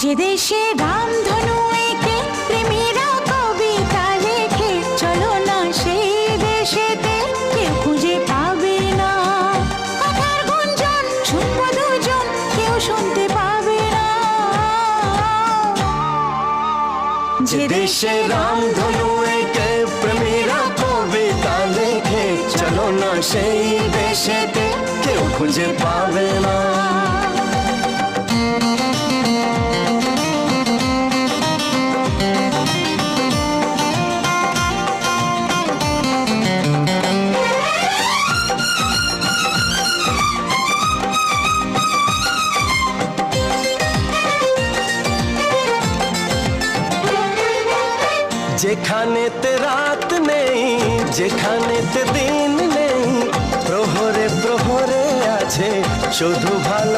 যে দেশে রামধনু এঁকে প্রেমীরা কবিতা লেখে, চলো না সেই দেশেতে, কেউ খুঁজে পাবে না। কথার গুঞ্জন শুনবো দুজন, কেউ শুনতে পাবে না। যে দেশে রামধনু এঁকে প্রেমীরা কবিতা লেখে, চলো না সেই দেশেতে, কেউ খুঁজে পাবে না। যেখানেতে রাত নেই, যেখানেতে দিন নেই, প্রহরে প্রহরে আছে শুধু ভালো।